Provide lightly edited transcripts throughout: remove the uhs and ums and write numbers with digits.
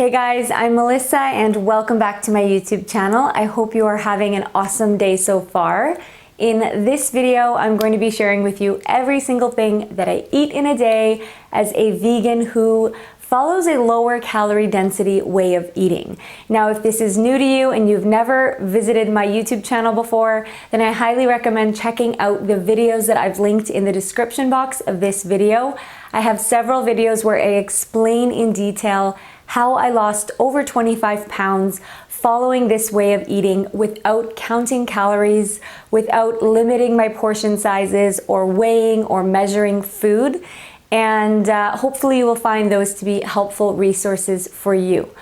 Hey guys, I'm Melissa and welcome back to my YouTube channel. I hope you are having an awesome day so far. In this video, I'm going to be sharing with you every single thing that I eat in a day as a vegan who follows a lower calorie density way of eating. Now, if this is new to you and you've never visited my YouTube channel before, then I highly recommend checking out the videos that I've linked in the description box of this video. I have several videos where I explain in detail how I lost over 25 pounds following this way of eating without counting calories, without limiting my portion sizes or weighing or measuring food. And hopefully you will find those to be helpful resources for you.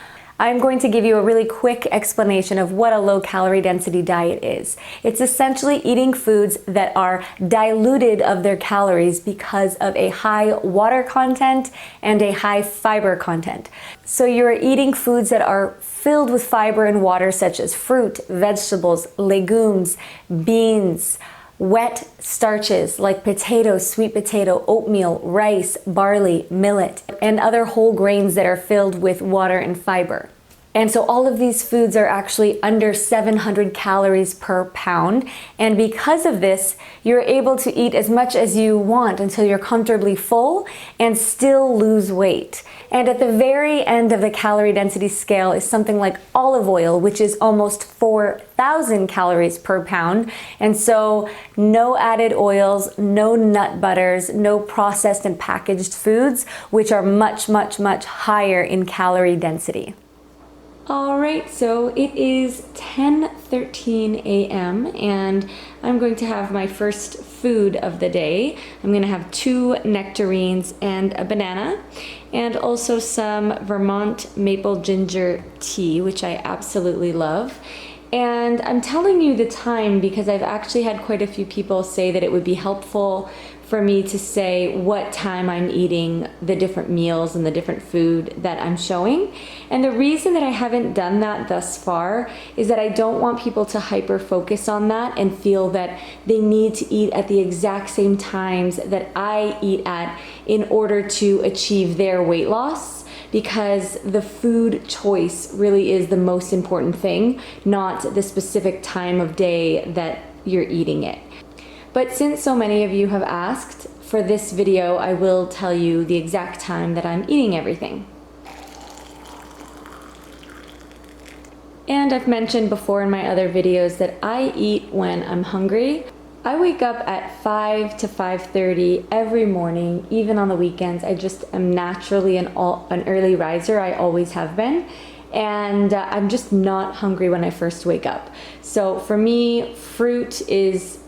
I'm going to give you a really quick explanation of what a low calorie density diet is. It's essentially eating foods that are diluted of their calories because of a high water content and a high fiber content. So you're eating foods that are filled with fiber and water, such as fruit, vegetables, legumes, beans, wet starches like potatoes, sweet potato, oatmeal, rice, barley, millet, and other whole grains that are filled with water and fiber. And so all of these foods are actually under 700 calories per pound. And because of this, you're able to eat as much as you want until you're comfortably full and still lose weight. And at the very end of the calorie density scale is something like olive oil, which is almost 4,000 calories per pound. And so no added oils, no nut butters, no processed and packaged foods, which are much, much, much higher in calorie density. All right, so it is 10:13 a.m. and I'm going to have my first food of the day. I'm going to have 2 nectarines and a banana, and also some Vermont maple ginger tea, which I absolutely love. And I'm telling you the time because I've actually had quite a few people say that it would be helpful for me to say what time I'm eating the different meals and the different food that I'm showing. And the reason that I haven't done that thus far is that I don't want people to hyper focus on that and feel that they need to eat at the exact same times that I eat at in order to achieve their weight loss. Because the food choice really is the most important thing, not the specific time of day that you're eating it. But since so many of you have asked, for this video I will tell you the exact time that I'm eating everything. And I've mentioned before in my other videos that I eat when I'm hungry. I wake up at 5 to 5:30 every morning, even on the weekends. I just am naturally an early riser. I always have been. And I'm just not hungry when I first wake up. So for me, fruit is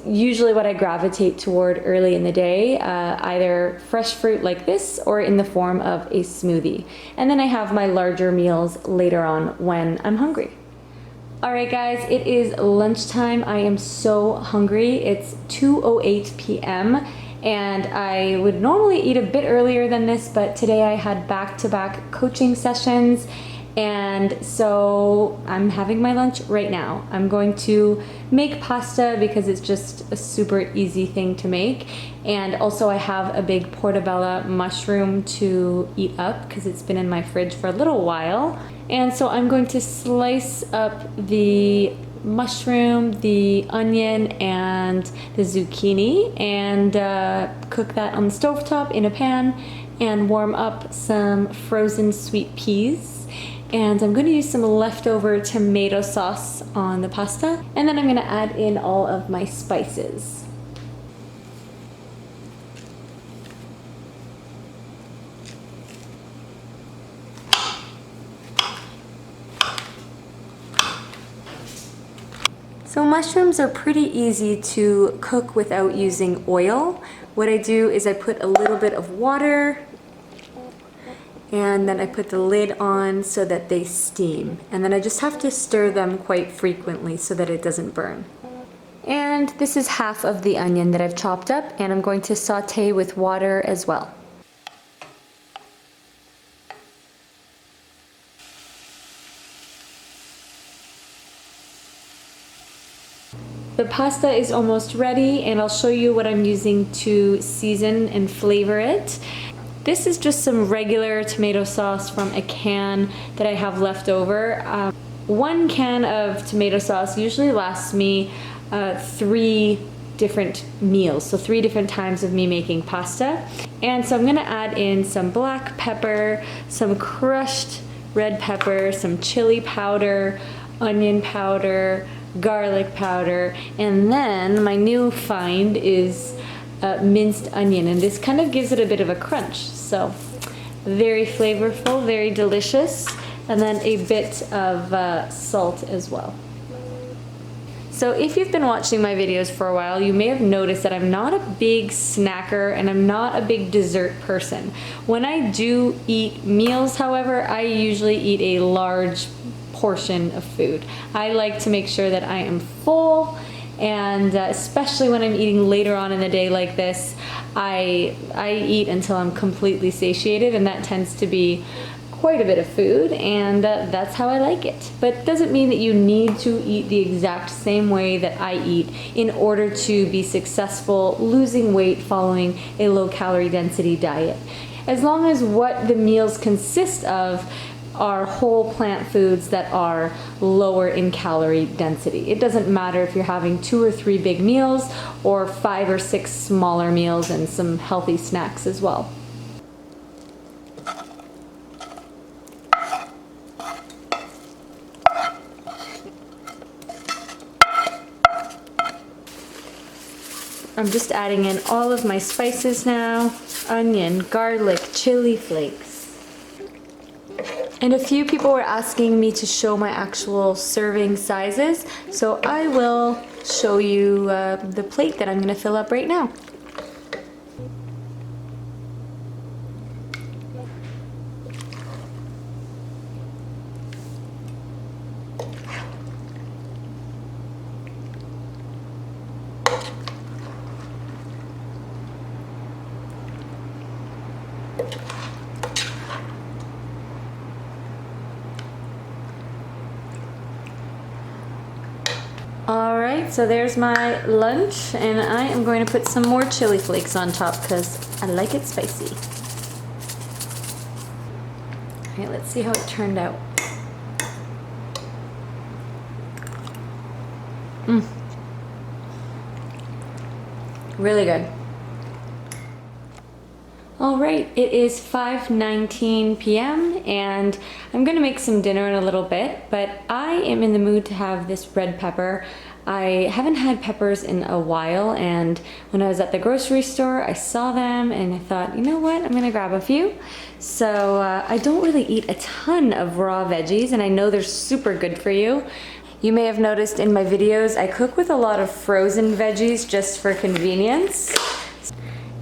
usually what I gravitate toward early in the day, either fresh fruit like this or in the form of a smoothie. And then I have my larger meals later on when I'm hungry. Alright guys, it is lunchtime. I am so hungry. It's 2:08 p.m. and I would normally eat a bit earlier than this, but today I had back-to-back coaching sessions, and so I'm having my lunch right now. I'm going to make pasta because it's just a super easy thing to make, and also I have a big portobello mushroom to eat up because it's been in my fridge for a little while. And so I'm going to slice up the mushroom, the onion, and the zucchini, and cook that on the stovetop in a pan and warm up some frozen sweet peas. And I'm going to use some leftover tomato sauce on the pasta, and then I'm going to add in all of my spices. So mushrooms are pretty easy to cook without using oil. What I do is I put a little bit of water and then I put the lid on so that they steam. And then I just have to stir them quite frequently so that it doesn't burn. And this is half of the onion that I've chopped up, and I'm going to saute with water as well. The pasta is almost ready, and I'll show you what I'm using to season and flavor it. this is just some regular tomato sauce from a can that I have left over. 1 can of tomato sauce usually lasts me 3 different meals, so 3 different times of me making pasta. And so I'm gonna add in some black pepper, some crushed red pepper, some chili powder, onion powder, garlic powder, and then my new find is minced onion, and this kind of gives it a bit of a crunch. So very flavorful, very delicious, and then a bit of salt as well. So if you've been watching my videos for a while, you may have noticed that I'm not a big snacker and I'm not a big dessert person. When I do eat meals, however, I usually eat a large portion of food. I like to make sure that I am full, and especially when I'm eating later on in the day like this, I eat until I'm completely satiated, and that tends to be quite a bit of food, and that's how I like it. But it doesn't mean that you need to eat the exact same way that I eat in order to be successful losing weight following a low calorie density diet. As long as what the meals consist of are whole plant foods that are lower in calorie density. It doesn't matter if you're having 2 or 3 big meals or 5 or 6 smaller meals and some healthy snacks as well. I'm just adding in all of my spices now: onion, garlic, chili flakes. And a few people were asking me to show my actual serving sizes, so I will show you the plate that I'm going to fill up right now. Alright, so there's my lunch, and I am going to put some more chili flakes on top because I like it spicy. Okay, let's see how it turned out. Really good. Alright, it is 5:19 p.m. and I'm gonna make some dinner in a little bit, but I am in the mood to have this red pepper. I haven't had peppers in a while, and when I was at the grocery store I saw them and I thought, you know what, I'm gonna grab a few. So I don't really eat a ton of raw veggies, and I know they're super good for you. You may have noticed in my videos I cook with a lot of frozen veggies just for convenience.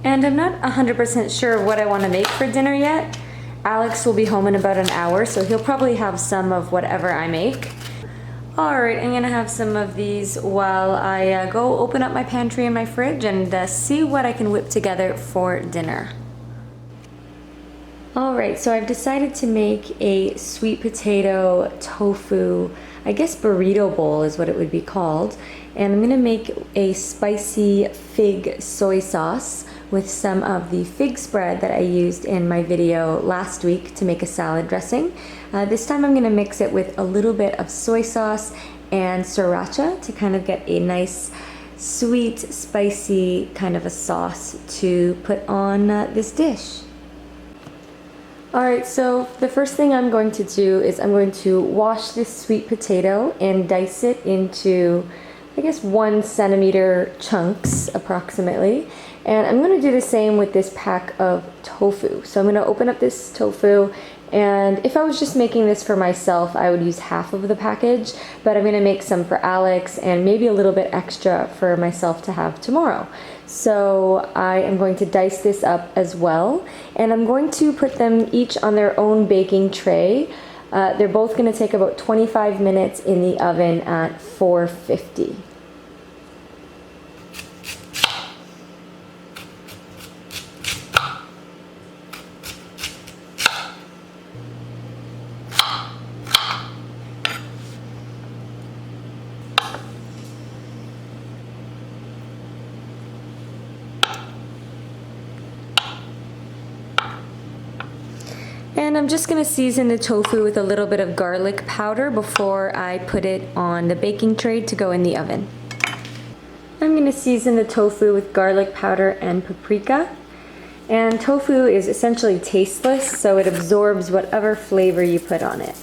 And I'm not 100% sure of what I want to make for dinner yet. Alex will be home in about an hour, so he'll probably have some of whatever I make. Alright, I'm gonna have some of these while I go open up my pantry and my fridge and see what I can whip together for dinner. Alright, so I've decided to make a sweet potato tofu, I guess burrito bowl is what it would be called. And I'm gonna make a spicy fig soy sauce with some of the fig spread that I used in my video last week to make a salad dressing. This time I'm gonna mix it with a little bit of soy sauce and sriracha to kind of get a nice sweet, spicy kind of a sauce to put on this dish. Alright, so the first thing I'm going to do is I'm going to wash this sweet potato and dice it into, I guess, 1 centimeter chunks approximately. And I'm going to do the same with this pack of tofu. So I'm going to open up this tofu, and if I was just making this for myself, I would use half of the package, but I'm going to make some for Alex and maybe a little bit extra for myself to have tomorrow. So I am going to dice this up as well, and I'm going to put them each on their own baking tray. They're both going to take about 25 minutes in the oven at 450. And I'm just gonna season the tofu with a little bit of garlic powder before I put it on the baking tray to go in the oven. I'm gonna season the tofu with garlic powder and paprika. And tofu is essentially tasteless, so it absorbs whatever flavor you put on it.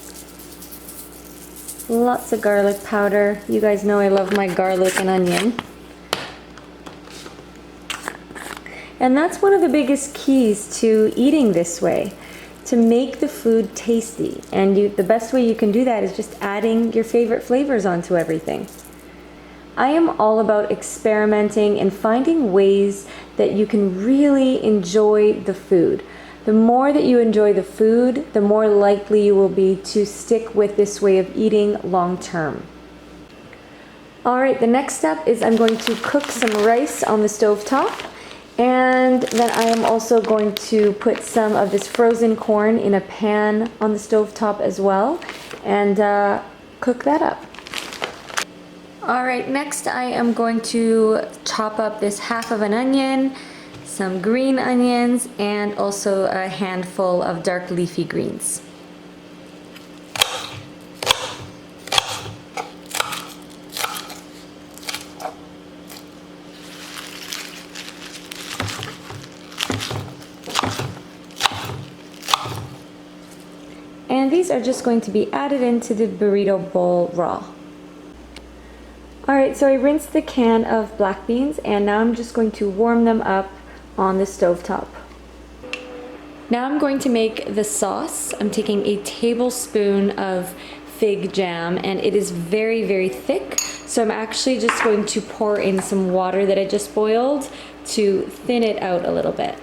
Lots of garlic powder. You guys know I love my garlic and onion. And that's one of the biggest keys to eating this way, to make the food tasty. And the best way you can do that is just adding your favorite flavors onto everything. I am all about experimenting and finding ways that you can really enjoy the food. The more that you enjoy the food, the more likely you will be to stick with this way of eating long term. All right, the next step is I'm going to cook some rice on the stovetop. And then I am also going to put some of this frozen corn in a pan on the stovetop as well and cook that up. All right, next I am going to chop up this half of an onion, some green onions, and also a handful of dark leafy greens. And these are just going to be added into the burrito bowl raw. Alright, so I rinsed the can of black beans and now I'm just going to warm them up on the stovetop. Now I'm going to make the sauce. I'm taking a tablespoon of fig jam and it is very, very thick. So I'm actually just going to pour in some water that I just boiled to thin it out a little bit.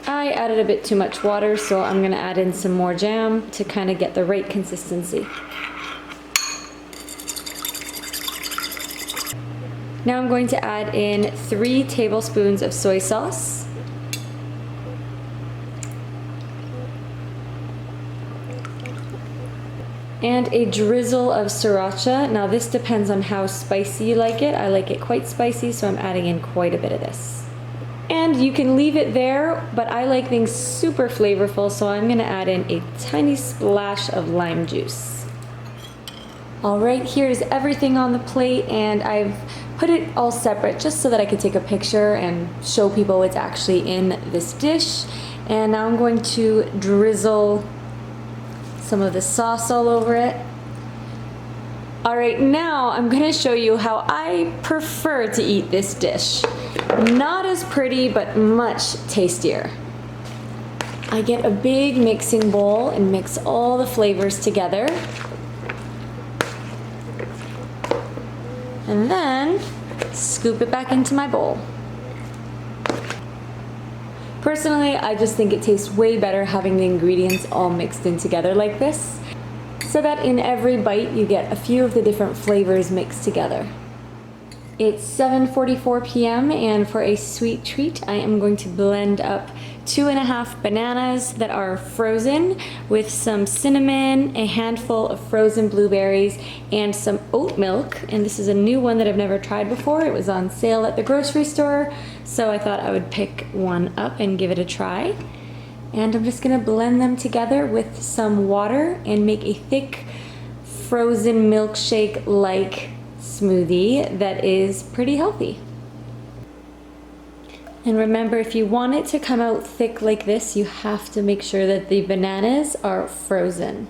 I added a bit too much water, so I'm going to add in some more jam to kind of get the right consistency. Now I'm going to add in 3 tablespoons of soy sauce. And a drizzle of sriracha. Now this depends on how spicy you like it. I like it quite spicy, so I'm adding in quite a bit of this. And you can leave it there, but I like things super flavorful, so I'm gonna add in a tiny splash of lime juice. All right, here's everything on the plate, and I've put it all separate just so that I could take a picture and show people what's actually in this dish. And now I'm going to drizzle some of the sauce all over it. All right, now I'm gonna show you how I prefer to eat this dish. Not as pretty, but much tastier. I get a big mixing bowl and mix all the flavors together. And then scoop it back into my bowl. Personally, I just think it tastes way better having the ingredients all mixed in together like this, so that in every bite you get a few of the different flavors mixed together. It's 7:44 p.m. and for a sweet treat, I am going to blend up 2.5 bananas that are frozen with some cinnamon, a handful of frozen blueberries, and some oat milk. And this is a new one that I've never tried before. It was on sale at the grocery store, so I thought I would pick one up and give it a try. And I'm just gonna blend them together with some water and make a thick frozen milkshake-like smoothie that is pretty healthy. And remember, if you want it to come out thick like this, you have to make sure that the bananas are frozen.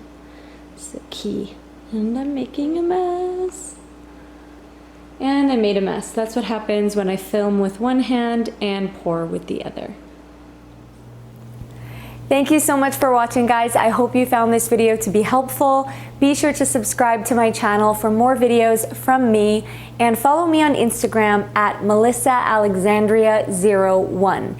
It's the key. And I'm making a mess. And I made a mess. That's what happens when I film with one hand and pour with the other. Thank you so much for watching, guys. I hope you found this video to be helpful. Be sure to subscribe to my channel for more videos from me and follow me on Instagram at MelissaAlexandria01.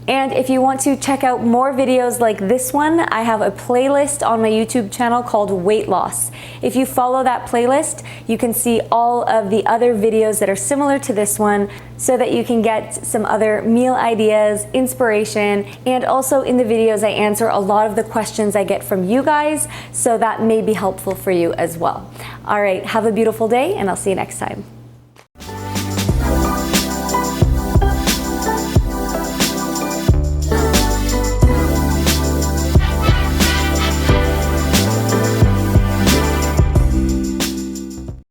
And if you want to check out more videos like this one, I have a playlist on my YouTube channel called Weight Loss. If you follow that playlist, you can see all of the other videos that are similar to this one so that you can get some other meal ideas, inspiration, and also in the videos I answer a lot of the questions I get from you guys, so that may be helpful for you as well. All right, have a beautiful day and I'll see you next time.